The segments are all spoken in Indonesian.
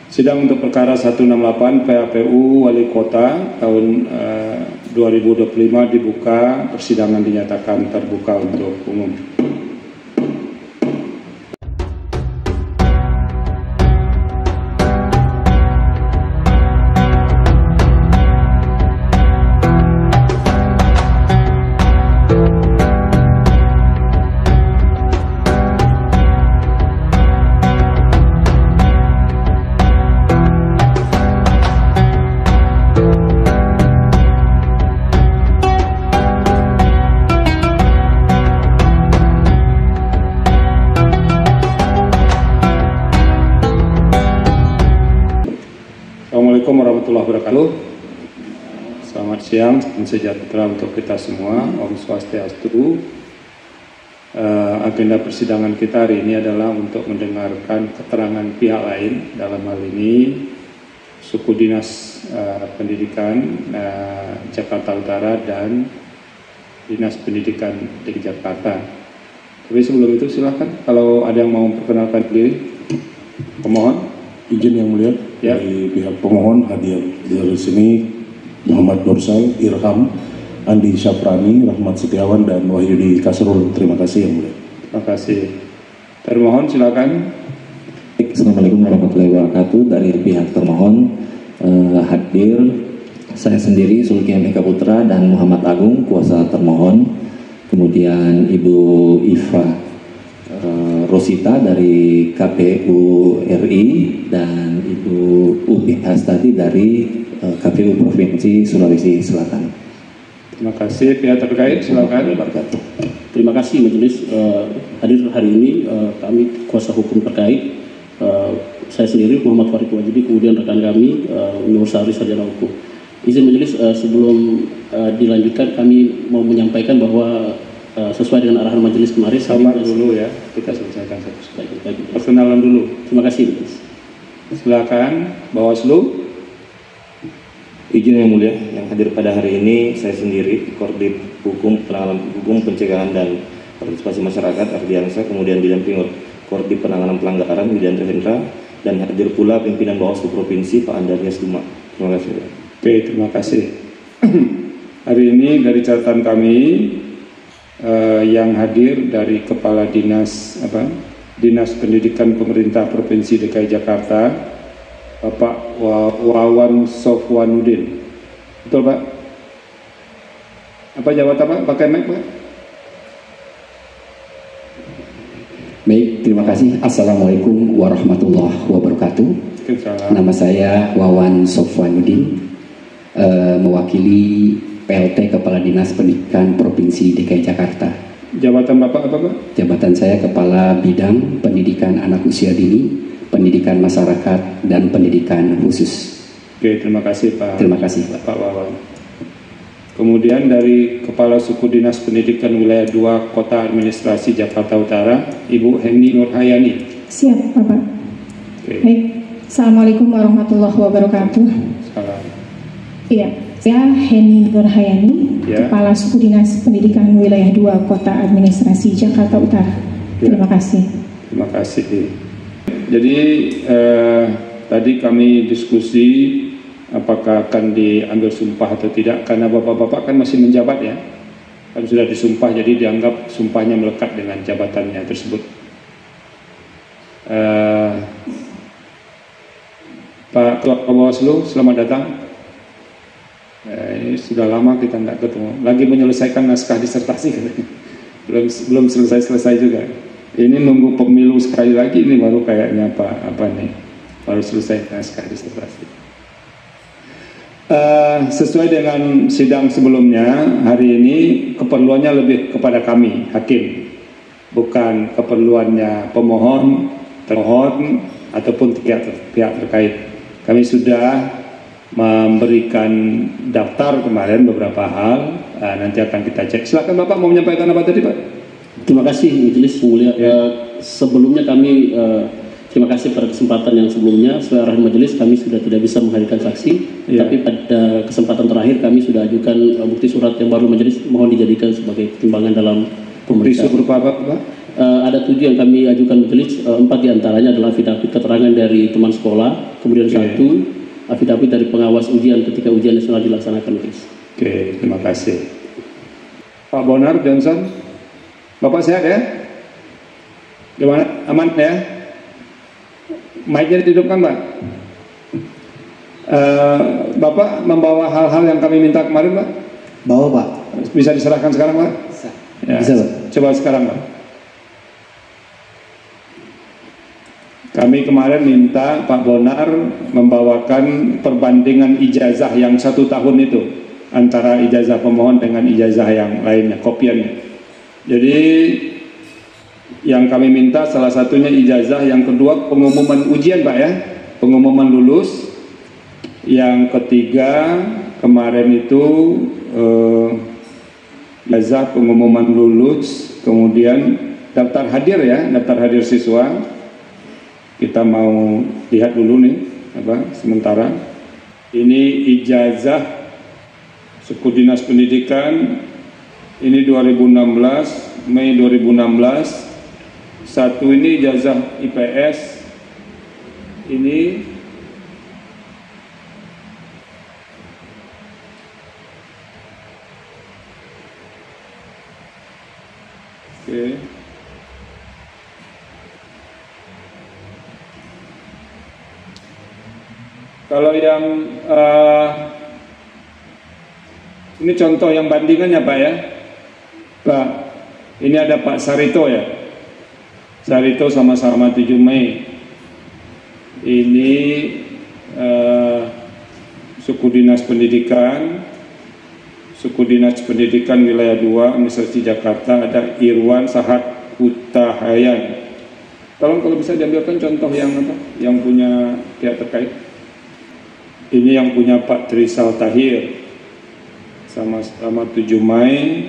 Sidang untuk perkara 168 PHPU Wali Kota tahun 2025 dibuka, persidangan dinyatakan terbuka untuk umum. Assalamualaikum warahmatullahi wabarakatuh. Selamat siang, salam sejahtera untuk kita semua. Om Swastiastu. Agenda persidangan kita hari ini adalah untuk mendengarkan keterangan pihak lain. Dalam hal ini Suku Dinas Pendidikan Jakarta Utara dan Dinas Pendidikan DKI Jakarta. Tapi sebelum itu silakan kalau ada yang mau memperkenalkan diri, pemohon. Izin yang mulia, ya. Dari pihak pemohon hadir di sini Muhammad Nursal, Irham, Andi Syafrani, Rahmat Setiawan, dan Wahyudi Kasrul. Terima kasih yang mulia. Terima kasih. Termohon silakan. Assalamualaikum warahmatullahi wabarakatuh. Dari pihak termohon hadir saya sendiri Sulkian Eka Putra dan Muhammad Agung kuasa termohon, kemudian Ibu Iva Rosita dari KPU RI dan Ibu Upi Hastati dari KPU Provinsi Sulawesi Selatan. Terima kasih. Pihak terkait silakan. Terima kasih majelis hadir hari ini. Kami kuasa hukum terkait, saya sendiri Muhammad Farid Wajibi, kemudian rekan kami Nur Sari Sarjana Hukum. Izin majelis sebelum dilanjutkan kami mau menyampaikan bahwa sesuai dengan arahan majelis kemarin. Sabar dulu ya, kita selesaikan satu. Baik. Perkenalan dulu. Terima kasih majelis. Silakan Bawaslu. Izin yang mulia, yang hadir pada hari ini saya sendiri Korbit Hukum, Penanganan Hukum, Pencegahan dan Partisipasi Masyarakat Ardiansa, kemudian didampingi Korbit Penanganan Pelanggaran Widianto Hendra, dan hadir pula pimpinan Bawaslu Provinsi Pak Andarias Duma. Terima kasih. Oke, terima kasih. Hari ini dari catatan kami yang hadir dari Kepala Dinas Pendidikan Pemerintah Provinsi DKI Jakarta, Bapak Wawan Sofwanuddin. Betul Pak? Apa jawatan Pak? Pakai mic Pak? Baik, terima kasih. Assalamualaikum warahmatullahi wabarakatuh. Nama saya Wawan Sofwanuddin, mewakili PLT Kepala Dinas Pendidikan Provinsi DKI Jakarta. Jabatan Bapak apa Pak? Jabatan saya Kepala Bidang Pendidikan Anak Usia Dini, Pendidikan Masyarakat, dan Pendidikan Khusus. Oke, terima kasih Pak. Terima kasih Pak. Wawan. Kemudian dari Kepala Suku Dinas Pendidikan Wilayah 2 Kota Administrasi Jakarta Utara, Ibu Heni Nurhayani. Siap Bapak. Oke. Baik. Assalamualaikum warahmatullahi wabarakatuh. Salam. Iya. Saya Heni Nurhayani, ya. Kepala Suku Dinas Pendidikan Wilayah 2 Kota Administrasi Jakarta Utara. Ya. Terima kasih. Terima kasih. Jadi tadi kami diskusi apakah akan diambil sumpah atau tidak, karena bapak-bapak kan masih menjabat ya, kan sudah disumpah, jadi dianggap sumpahnya melekat dengan jabatannya tersebut. Pak Ketua Bawaslu, selamat datang. Ini sudah lama kita tidak ketemu. Lagi menyelesaikan naskah disertasi katanya. Belum selesai juga. Ini nunggu pemilu sekali lagi, ini baru kayaknya baru selesai naskah disertasi. Sesuai dengan sidang sebelumnya, hari ini keperluannya lebih kepada kami, hakim, bukan keperluannya pemohon, termohon, ataupun pihak terkait. Kami sudah memberikan daftar kemarin beberapa hal, nanti akan kita cek. Silakan Bapak mau menyampaikan apa tadi Pak? Terima kasih majelis mulia. Sebelumnya kami terima kasih pada kesempatan yang sebelumnya. Sesuai arahan majelis kami sudah tidak bisa menghadirkan saksi, tapi pada kesempatan terakhir kami sudah ajukan bukti surat yang baru majelis mohon dijadikan sebagai pertimbangan dalam pemeriksaan. Bukti berupa apa Pak? Ada 7 yang kami ajukan majelis, 4 diantaranya adalah affidavit keterangan dari teman sekolah, Kemudian satu, afidavit dari pengawas ujian ketika ujian nasional dilaksanakan, majelis. Oke, terima kasih. Pak Bonar Johnson, Bapak sehat ya? Gimana? Aman ya? Mic-nya dihidupkan, Pak. Bapak membawa hal-hal yang kami minta kemarin, Pak? Bawa, Pak. Bisa diserahkan sekarang, Pak? Bisa. Ya, Bisa, Pak. coba sekarang, Pak. Kami kemarin minta Pak Bonar membawakan perbandingan ijazah yang 1 tahun itu antara ijazah pemohon dengan ijazah yang lainnya, kopiannya. Jadi yang kami minta salah satunya ijazah, yang kedua pengumuman ujian, Pak ya, pengumuman lulus. Yang ketiga kemarin itu ijazah pengumuman lulus, kemudian daftar hadir ya, daftar hadir siswa. Kita mau lihat dulu nih sementara. Ini ijazah suku dinas pendidikan, ini 2016, Mei 2016. Satu ini ijazah IPS, ini oke. Kalau yang ini contoh yang bandingannya, Pak ya. Pak, ini ada Pak Sarito ya. Sarito sama-sama 7 Mei. Ini suku dinas pendidikan wilayah 2 Administrasi Jakarta, ada Irwan Sahat Utahayan. Tolong kalau bisa diambilkan contoh yang yang punya pihak terkait. Ini yang punya Pak Trisal Tahir, sama-sama 7 Mei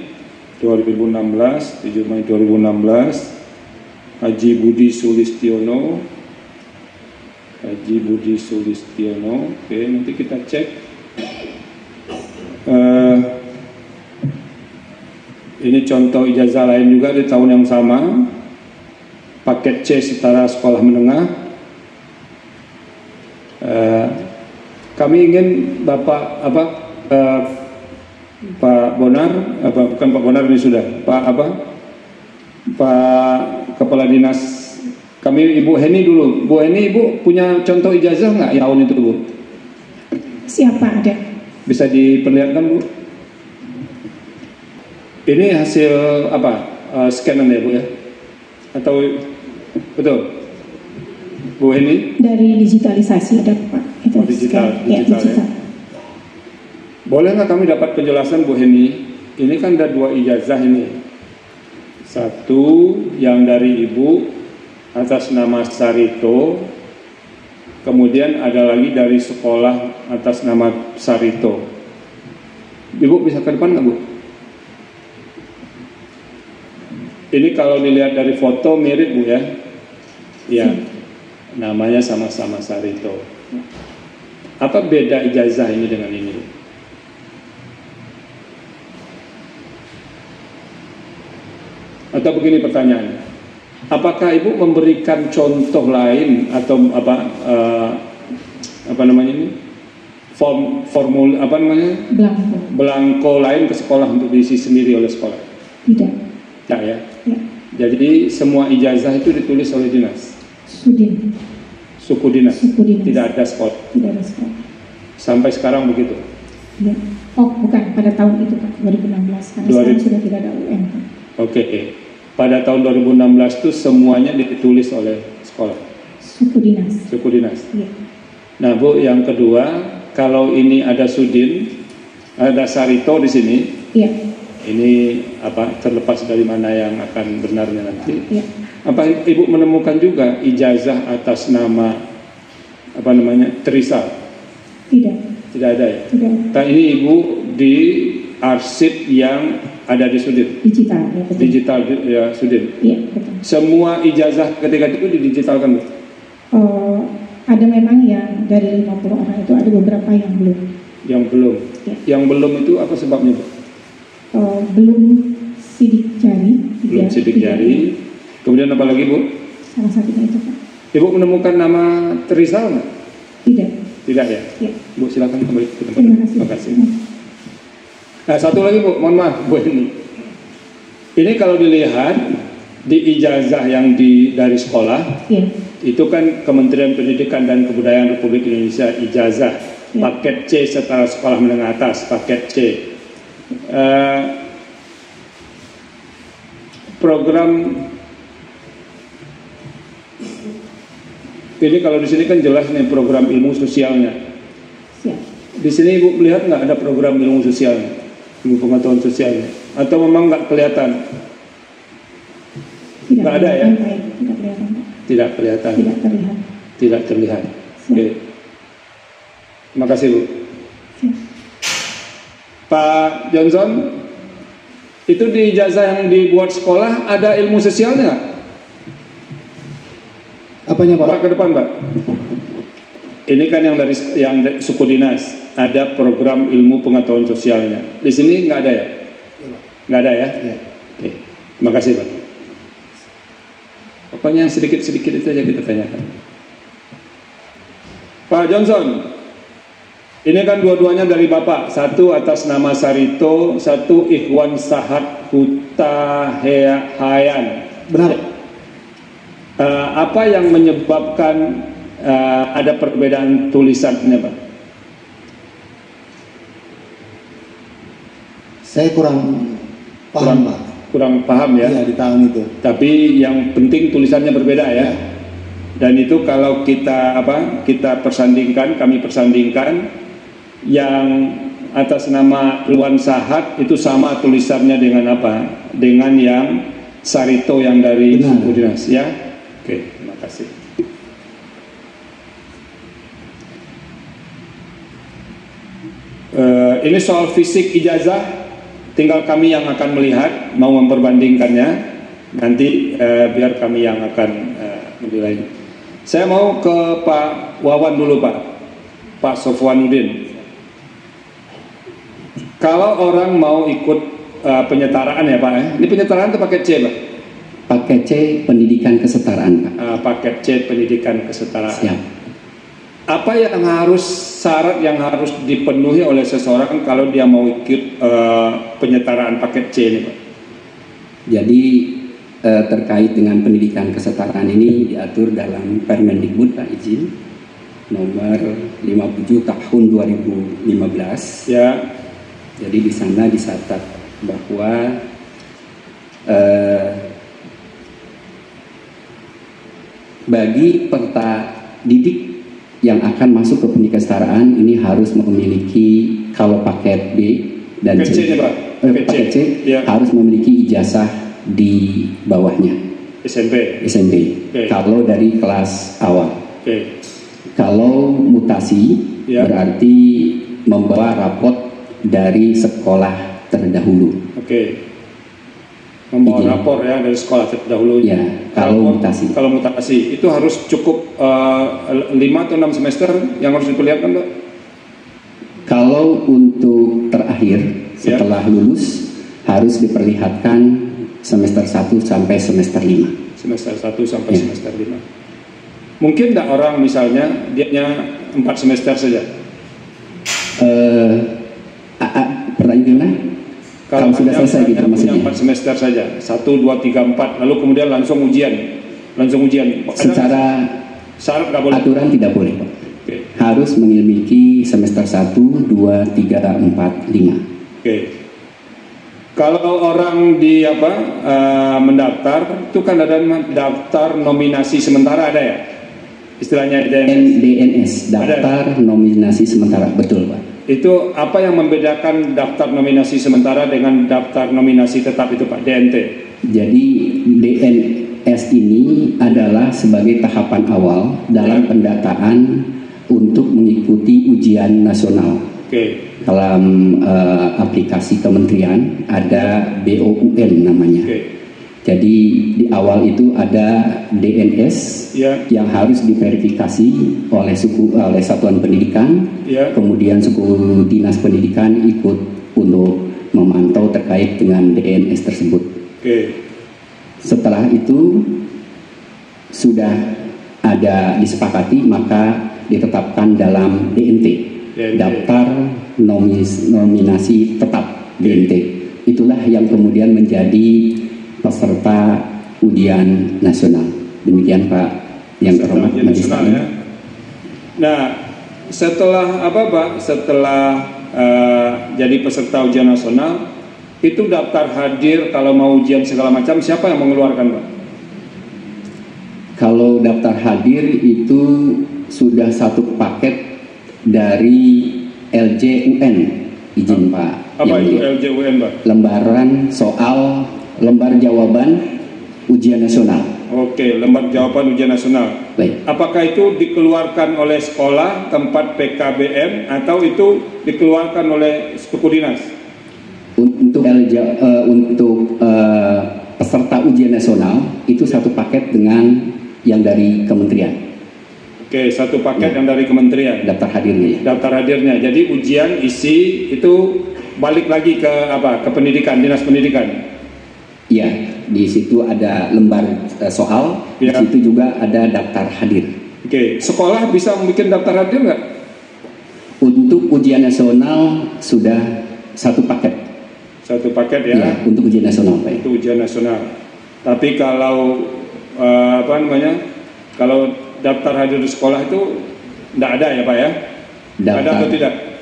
2016, 7 Mei 2016. Haji Budi Sulistiono, oke, nanti kita cek. Ini contoh ijazah lain juga di tahun yang sama, paket C setara sekolah menengah. Kami ingin Bapak Pak Bonar, bukan Pak Bonar ini sudah, Pak Kepala Dinas kami, Ibu Heni dulu. Bu Heni, Ibu punya contoh ijazah nggak tahun itu, Bu? Siapa ada? Bisa diperlihatkan, Bu? Ini hasil scanan ya, Bu ya? Atau betul? Bu Heni? Dari digitalisasi ada, Pak. Itu digital. Ya. Boleh nggak kami dapat penjelasan, Bu Heni? Ini kan ada 2 ijazah ini. Satu yang dari Ibu atas nama Sarito, kemudian ada lagi dari sekolah atas nama Sarito. Ibu bisa ke depan nggak, Bu? Ini kalau dilihat dari foto mirip, Bu ya? Iya, namanya sama-sama Sarito. Apa beda ijazah ini dengan ini, Bu? Atau begini pertanyaannya, apakah Ibu memberikan contoh lain atau belangko lain ke sekolah untuk diisi sendiri oleh sekolah? Tidak. Tidak ya? Ya. Jadi semua ijazah itu ditulis oleh dinas? Suku dinas. Tidak ada sekolah? Tidak ada sekolah. Sampai sekarang begitu? Ya. Oh bukan, pada tahun itu Pak, 2016, karena sekarang sudah tidak ada UN Pak. Oke. Pada tahun 2016 itu semuanya ditulis oleh sekolah? Suku dinas. Iya. Nah, Bu, yang kedua, kalau ini ada Sudin, ada Sarito di sini. Iya. Ini terlepas dari mana yang akan benarnya nanti. Iya. Apa Ibu menemukan juga ijazah atas nama Trisal? Tidak ada ya? Tidak. Nah, ini Ibu di arsip yang ada di Sudin. Digital ya, betul. Digital ya, Sudin. Iya, betul. Semua ijazah ketika itu didigitalkan, Bu? Ada memang yang dari 50 orang itu ada beberapa yang belum. Yang belum. Ya. Yang belum itu apa sebabnya, Bu? Belum sidik jari. Belum sidik jari. Kemudian apa lagi, Bu? Salah satunya itu Pak. Ibu menemukan nama Trisal nggak? Tidak. Tidak ya? Ya. Bu, silakan kembali ke tempat. Terima kasih. Nah, satu lagi Bu, mohon maaf Bu ini. Ini kalau dilihat di ijazah yang dari sekolah, Ya. itu kan Kementerian Pendidikan dan Kebudayaan Republik Indonesia ijazah paket C setelah sekolah menengah atas, paket C. Program ini kalau di sini kan jelas nih program ilmu sosialnya. Siap. Di sini Ibu melihat nggak ada program ilmu sosialnya, ilmu pengetahuan sosialnya, atau memang nggak kelihatan? Tidak Nggak ada ya? Baik. Tidak kelihatan, Pak. Tidak kelihatan. Tidak terlihat. Tidak terlihat. Siap. Oke. Terima kasih Bu. Siap. Pak Johnson, itu di ijazah yang dibuat sekolah ada ilmu sosialnya nggak? Apanya Pak? Pak ke depan Pak. Ini kan yang dari suku dinas ada program ilmu pengetahuan sosialnya. Di sini nggak ada ya? Nggak ada ya? Ya. Oke. Terima kasih Pak. Pokoknya yang sedikit-sedikit itu aja kita tanyakan. Pak Johnson, ini kan dua-duanya dari Bapak. Satu atas nama Sarito, satu Ikhwan Sahat Hutahayan. Benar. Apa yang menyebabkan ada perbedaan tulisannya, Pak? Saya kurang paham Pak. Kurang paham ya? Iya, di tahun itu. Tapi yang penting tulisannya berbeda ya. Dan itu kalau kita persandingkan, kami persandingkan, yang atas nama Ikhwan Sahat itu sama tulisannya dengan apa? Dengan yang Sarito yang dari suku dinas ya. Oke, terima kasih. Ini soal fisik ijazah, tinggal kami yang akan melihat, mau memperbandingkannya. Nanti biar kami yang akan menilai. Saya mau ke Pak Wawan dulu Pak Sofwanuddin. Kalau orang mau ikut penyetaraan ya Pak, ini penyetaraan itu paket C Pak? Paket C pendidikan kesetaraan Pak. Paket C pendidikan kesetaraan. Siap. Apa yang syarat yang harus dipenuhi oleh seseorang kalau dia mau ikut penyetaraan paket C ini Pak? Jadi terkait dengan pendidikan kesetaraan ini diatur dalam Permendikbud Pak izin nomor 57 tahun 2015. Ya. Jadi di sana dicatat bahwa bagi peserta didik yang akan masuk ke pendidikan kesetaraan ini harus memiliki, kalau paket B dan C, paket C ya. Harus memiliki ijazah di bawahnya SMP. Okay. Kalau dari kelas awal. Okay. Kalau mutasi ya. Berarti membawa rapot dari sekolah terdahulu. Oke. Membawa rapor ya dari sekolah terdahulu. Ya, kalau mutasi. Kalau mutasi itu harus cukup 5 atau 6 semester yang harus diperlihatkan, Pak? Kalau untuk terakhir setelah lulus harus diperlihatkan semester 1 sampai semester 5. Semester 1 sampai semester 5. Mungkin enggak orang misalnya dia 4 semester saja? Pertanyaan kalau sudah selesai gitu maksudnya 4 semester saja, 1, 2, 3, 4, lalu kemudian langsung ujian. Secara syarat nggak boleh? Aturan tidak boleh Pak. Okay. Harus memiliki semester 1, 2, 3, 4, 5. Oke. Kalau orang mendaftar itu kan ada daftar nominasi sementara, ada ya? Istilahnya DNS, daftar nominasi sementara, betul Pak. Itu apa yang membedakan daftar nominasi sementara dengan daftar nominasi tetap itu Pak, DNT? Jadi DNS ini adalah sebagai tahapan awal dalam pendataan untuk mengikuti ujian nasional. Oke. Dalam aplikasi kementerian ada BOUN namanya. Oke. Jadi di awal itu ada DNS yang harus diverifikasi oleh satuan pendidikan, kemudian suku dinas pendidikan ikut untuk memantau terkait dengan DNS tersebut. Setelah itu sudah ada disepakati, maka ditetapkan dalam DNT, daftar nominasi tetap DNT. Itulah yang kemudian menjadi peserta ujian nasional. Demikian Pak yang terhormat Majelis Taklim. Ya. Nah, setelah apa Pak? Setelah jadi peserta ujian nasional, itu daftar hadir kalau mau ujian segala macam, siapa yang mengeluarkan Pak? Kalau daftar hadir itu sudah satu paket dari LJUN, izin Pak. Apa itu LJUN Pak? Lembar jawaban ujian nasional. Oke, lembar jawaban ujian nasional. Baik. Apakah itu dikeluarkan oleh sekolah, tempat PKBM, atau itu dikeluarkan oleh suku dinas? Untuk peserta ujian nasional itu satu paket dengan yang dari kementerian. Oke, satu paket yang dari kementerian. Daftar hadirnya. Ya. Daftar hadirnya. Jadi ujian isi itu balik lagi ke apa? Ke pendidikan, dinas pendidikan. Iya, di situ ada lembar soal, ya. Di situ juga ada daftar hadir. Oke, sekolah bisa membuat daftar hadir nggak? Untuk ujian nasional sudah satu paket. Satu paket ya? Ya, untuk ujian nasional Pak. Untuk ujian nasional. Tapi kalau kalau daftar hadir di sekolah itu tidak ada ya Pak ya? Ada atau tidak?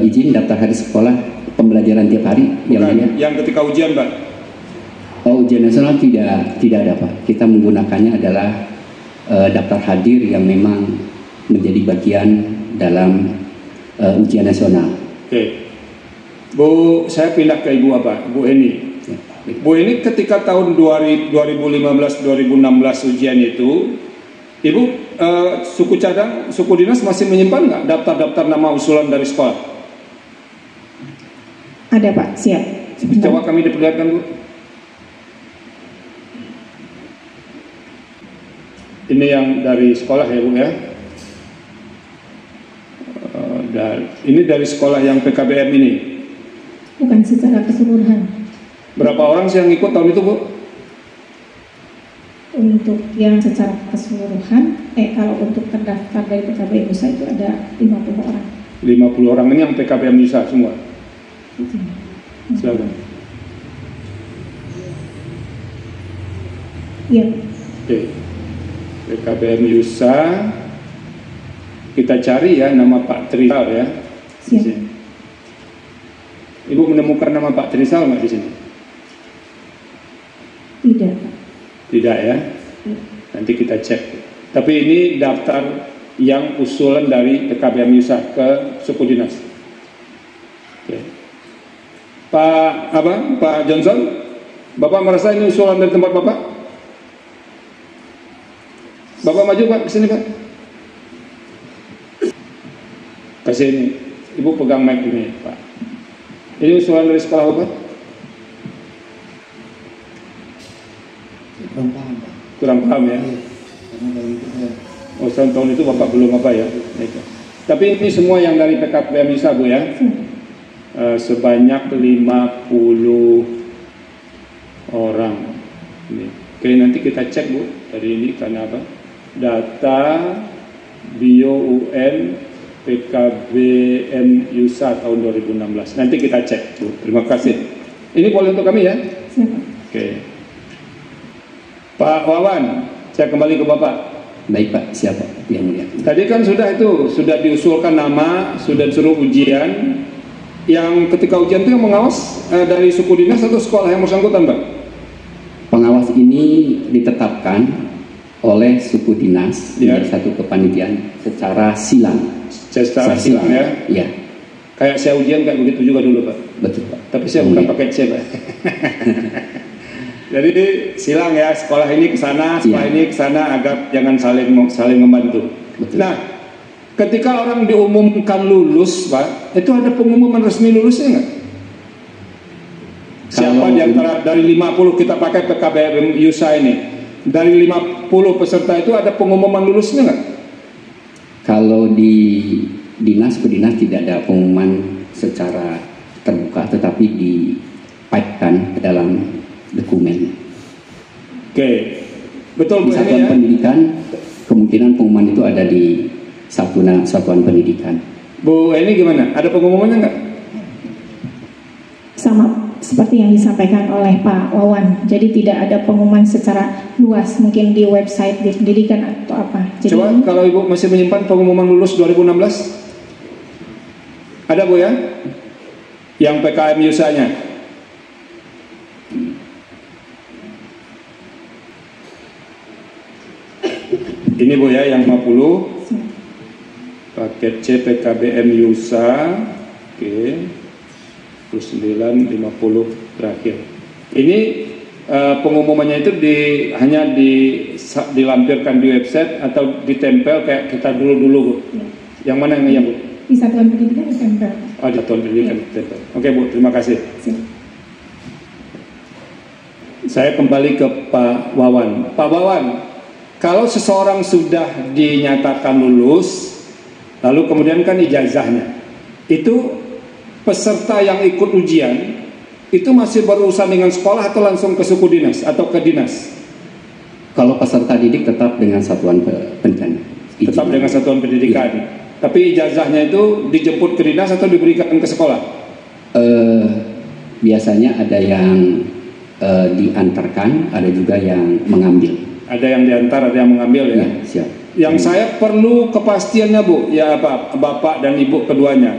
Izin daftar hadir sekolah pembelajaran tiap hari. Bukan, yang ketika ujian Pak? Oh, ujian nasional tidak ada Pak. Kita menggunakannya adalah daftar hadir yang memang menjadi bagian dalam ujian nasional. Oke. Bu, saya pindah ke Ibu apa? Bu Eni. Ya. Bu Eni ketika tahun 2015-2016 ujian itu, Ibu suku cadang, suku dinas masih menyimpan nggak daftar-daftar nama usulan dari sekolah? Ada Pak, siap. Coba kami diperlihatkan Bu. Ini yang dari sekolah ya Bu ya. Ini dari sekolah yang PKBM ini. Bukan secara keseluruhan. Berapa orang sih yang ikut tahun itu Bu? Untuk yang secara keseluruhan, kalau untuk terdaftar dari PKBM Nusa itu ada 50 orang. 50 orang ini yang PKBM Nusa semua? Silakan. Iya. Oke. PKBM Yusa, kita cari ya nama Pak Trisal ya. Siap. Ibu menemukan nama Pak Trisal nggak di sini? Tidak Pak. Tidak ya. Nanti kita cek. Tapi ini daftar yang usulan dari PKBM Yusa ke suku dinas. Oke. Pak Johnson, Bapak merasa ini usulan dari tempat Bapak? Bapak maju Pak, ke sini Pak. Kasih ini, Ibu pegang mic ini Pak. Ini usulan dari sekolah Bapak? Kurang paham Pak. Kurang paham ya? Karena dari itu saya... Oh, tahun itu Bapak belum apa ya? Tapi ini semua yang dari PKBM Yusa Bu ya? Sebanyak 50 orang. Ini. Oke, nanti kita cek Bu dari ini karena apa? Data Bio UN PKBM Yusa tahun 2016. Nanti kita cek Bu. Terima kasih. Ini boleh untuk kami ya? Siapa? Oke. Pak Wawan, saya kembali ke Bapak. Baik Pak, siapa yang mulia? Tadi kan sudah diusulkan nama, sudah disuruh ujian. Yang ketika ujian itu yang mengawas dari suku dinas atau sekolah yang bersangkutan, Pak? Pengawas ini ditetapkan oleh suku dinas di satu kepanitiaan secara silang. Secara silang ya? Iya. Kayak saya ujian kayak begitu juga dulu, Pak. Betul Pak. Tapi saya bukan pakai C, Pak. Jadi silang ya, sekolah ini ke sana, sekolah ini ke sana agar jangan saling membantu. Betul. Nah, ketika orang diumumkan lulus, Pak, itu ada pengumuman resmi lulusnya nggak? Siapa di antara dari 50 kita pakai PKBM Yusa ini, dari 50 peserta itu ada pengumuman lulusnya nggak? Kalau di dinas ke dinas tidak ada pengumuman secara terbuka, tetapi dipaitkan ke dalam dokumen. Oke, betul Bu Satuan ini ya. Pendidikan kemungkinan pengumuman itu ada di satuan pendidikan. Bu, ini gimana? Ada pengumumannya nggak? Sama seperti yang disampaikan oleh Pak Wawan. Jadi tidak ada pengumuman secara luas, mungkin di website di pendidikan atau apa. Jadi, coba kalau Ibu masih menyimpan pengumuman lulus 2016, ada Bu ya? Yang PKM Yusa-nya. Ini Bu ya, yang 50 paket C PKBM Yusa, oke, 9 50 terakhir. Ini pengumumannya itu hanya dilampirkan di website atau ditempel kayak kita dulu Bu? Ya. Yang mana yang Bu? Di satuan pendidikan ditempel. Oh, di satuan pendidikan ditempel. Oke Bu, terima kasih. Siap. Saya kembali ke Pak Wawan. Pak Wawan, kalau seseorang sudah dinyatakan lulus, lalu kemudian kan ijazahnya, itu peserta yang ikut ujian itu masih berurusan dengan sekolah atau langsung ke suku dinas atau ke dinas? Kalau peserta didik tetap dengan satuan pendidikan. Tetap dengan satuan pendidikan. Ya. Tapi ijazahnya itu dijemput ke dinas atau diberikan ke sekolah? Biasanya ada yang diantarkan, ada juga yang mengambil. Ada yang diantar, ada yang mengambil ya? Siap. Yang saya perlu kepastiannya Bu, ya Bapak dan Ibu keduanya.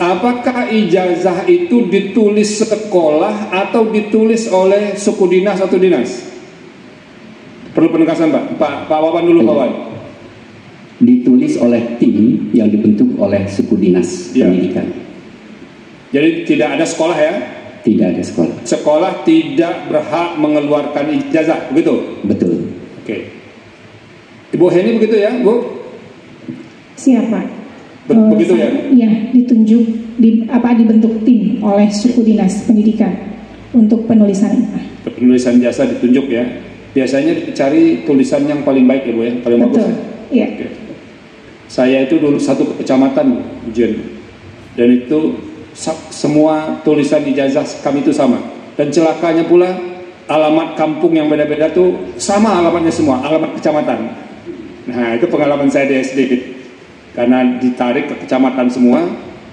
Apakah ijazah itu ditulis sekolah atau ditulis oleh suku dinas atau dinas? Perlu penegasan Pak Wawan dulu Pak Wawan. Ditulis oleh tim yang dibentuk oleh suku dinas pendidikan. Jadi tidak ada sekolah ya? Tidak ada sekolah. Sekolah tidak berhak mengeluarkan ijazah, begitu? Betul. Oke. Ibu Heni begitu ya, Bu? Siapa? Begitu ya? Iya, ditunjuk dibentuk tim oleh suku dinas pendidikan untuk penulisan itu. Penulisan jasa ditunjuk ya. Biasanya dicari tulisan yang paling baik ya Bu ya, paling bagus. Betul. Iya. Oke. Saya itu dulu satu kecamatan ujian, dan itu semua tulisan ijazah kami itu sama. Dan celakanya pula alamat kampung yang beda-beda tuh sama alamatnya semua, alamat kecamatan. Nah itu pengalaman saya di SD, karena ditarik ke kecamatan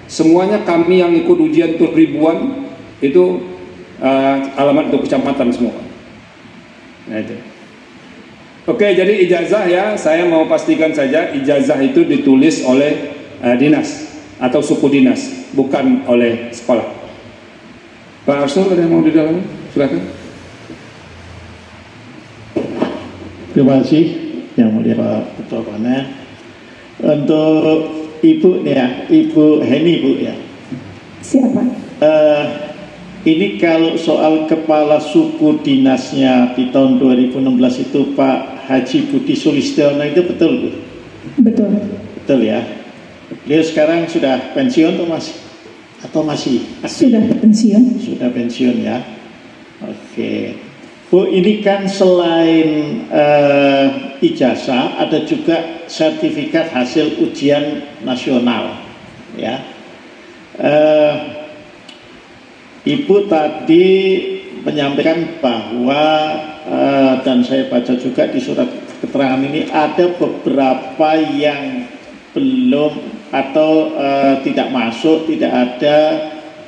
semuanya kami yang ikut ujian tuh ribuan itu alamat untuk kecamatan semua. Nah itu. Oke, jadi ijazah ya, saya mau pastikan saja ijazah itu ditulis oleh dinas atau suku dinas, bukan oleh sekolah. Pak Arsul ada yang mau di dalam? Silakan. Terima kasih yang mulia Pak Ketua Panen. Untuk Ibu nih ya, Ibu Heni Bu ya. Siapa? Ini kalau soal kepala suku dinasnya di tahun 2016 itu Pak Haji Budi Sulistiono itu betul Bu? Betul. Betul ya. Dia sekarang sudah pensiun atau masih? Sudah pensiun. Sudah pensiun ya. Oke. Bu, ini kan selain ijazah ada juga sertifikat hasil ujian nasional ya. Ibu tadi menyampaikan bahwa dan saya baca juga di surat keterangan ini ada beberapa yang belum atau tidak masuk, tidak ada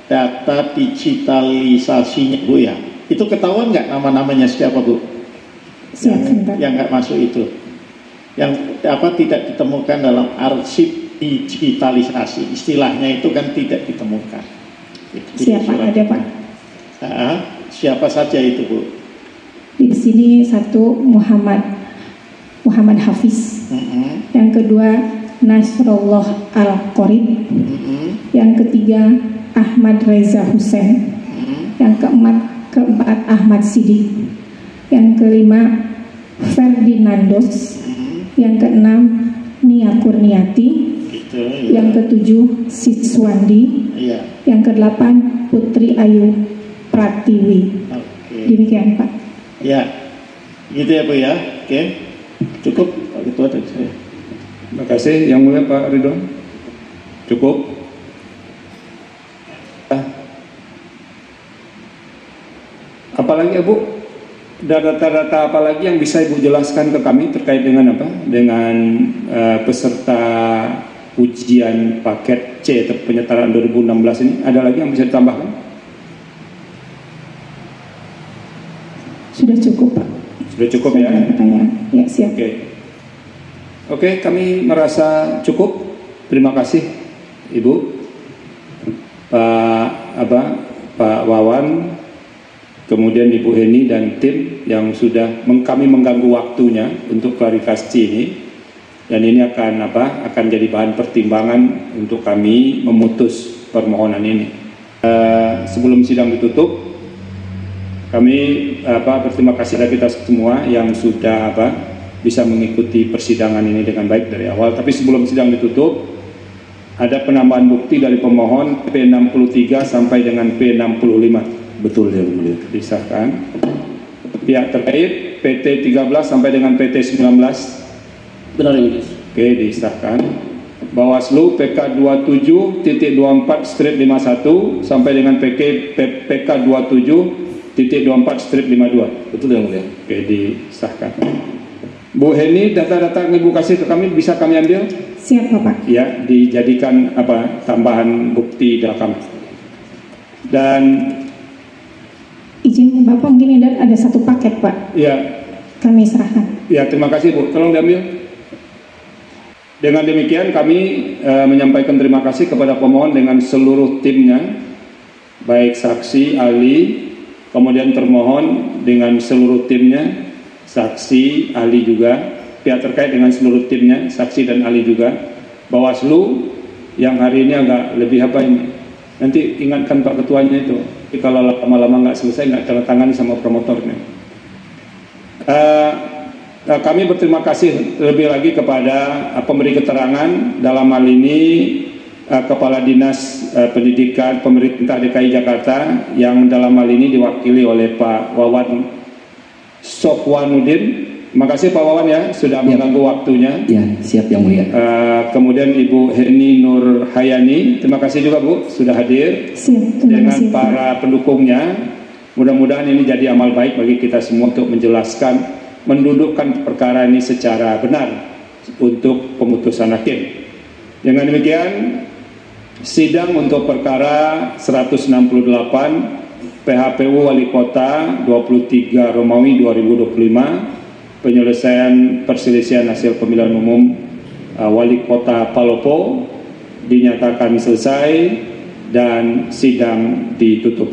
data digitalisasinya Bu ya. Itu ketahuan nggak nama-namanya siapa Bu? Yang nggak masuk itu, yang tidak ditemukan dalam arsip digitalisasi, istilahnya itu kan tidak ditemukan. Siapa ada Pak? Siapa saja itu Bu? Di sini satu Muhammad Hafiz, yang kedua Nasrullah Al-Qorib, yang ketiga Ahmad Reza Hussein, yang keempat Ahmad Sidik, yang kelima Ferdinandos, yang keenam Nia Kurniati, yang ketujuh Siswandi, yang kedelapan Putri Ayu Pratiwi. Demikian Pak. Ya, gitu ya Bu ya. Oke, cukup itu ada saya. Terima kasih yang mulia Pak Ridwan. Cukup. Apalagi Bu data-data apa lagi yang bisa Ibu jelaskan ke kami terkait dengan apa? Dengan peserta ujian paket C atau penyetaraan 2016 ini, ada lagi yang bisa ditambahkan? Sudah cukup, Pak. Sudah cukup ya? Ya, siap. Oke, kami merasa cukup. Terima kasih Ibu, Pak Wawan, kemudian Ibu Heni dan tim yang sudah kami mengganggu waktunya untuk klarifikasi ini, dan ini akan jadi bahan pertimbangan untuk kami memutus permohonan ini. Sebelum sidang ditutup, kami berterima kasih kepada kita semua yang sudah bisa mengikuti persidangan ini dengan baik dari awal. Tapi sebelum sidang ditutup, ada penambahan bukti dari pemohon P63 sampai dengan P65. Betul ya, Mulia. Disahkan. Pihak terkait PT 13 sampai dengan PT 19. Benar, Yang Mulia. Oke, disahkan. Bawaslu PK 27.24/51 sampai dengan PK 27.24/52. Betul Yang Mulia. Oke, disahkan. Bu Heni, data-data yang Ibu kasih ke kami bisa kami ambil? Siap, Bapak. Ya, dijadikan tambahan bukti dalam. Dan izin Bapak, mungkin ada satu paket, Pak. Ya. Kami serahkan. Ya, terima kasih Bu. Tolong diambil. Dengan demikian kami menyampaikan terima kasih kepada pemohon dengan seluruh timnya, baik saksi, ahli, kemudian termohon dengan seluruh timnya, saksi, ahli juga, pihak terkait dengan seluruh timnya, saksi dan ahli juga, Bawaslu yang hari ini agak lebih ini. Nanti ingatkan Pak Ketuanya itu, kalau lama-lama nggak selesai nggak tanda tangani sama promotornya. Kami berterima kasih lebih lagi kepada pemberi keterangan, dalam hal ini Kepala Dinas Pendidikan Pemerintah DKI Jakarta yang dalam hal ini diwakili oleh Pak Wawan Sofwanuddin. Terima kasih Pak Wawan ya sudah mengganggu waktunya. Ya, siap Yang Mulia. Kemudian Ibu Heni Nur Hayani, terima kasih juga Bu sudah hadir. Siap, dengan para pendukungnya. Mudah-mudahan ini jadi amal baik bagi kita semua untuk menjelaskan, mendudukkan perkara ini secara benar untuk pemutusan hakim. Dengan demikian, sidang untuk perkara 168 PHPU Wali Kota 23 Romawi 2025, penyelesaian perselisihan hasil pemilihan umum Wali Kota Palopo dinyatakan selesai dan sidang ditutup.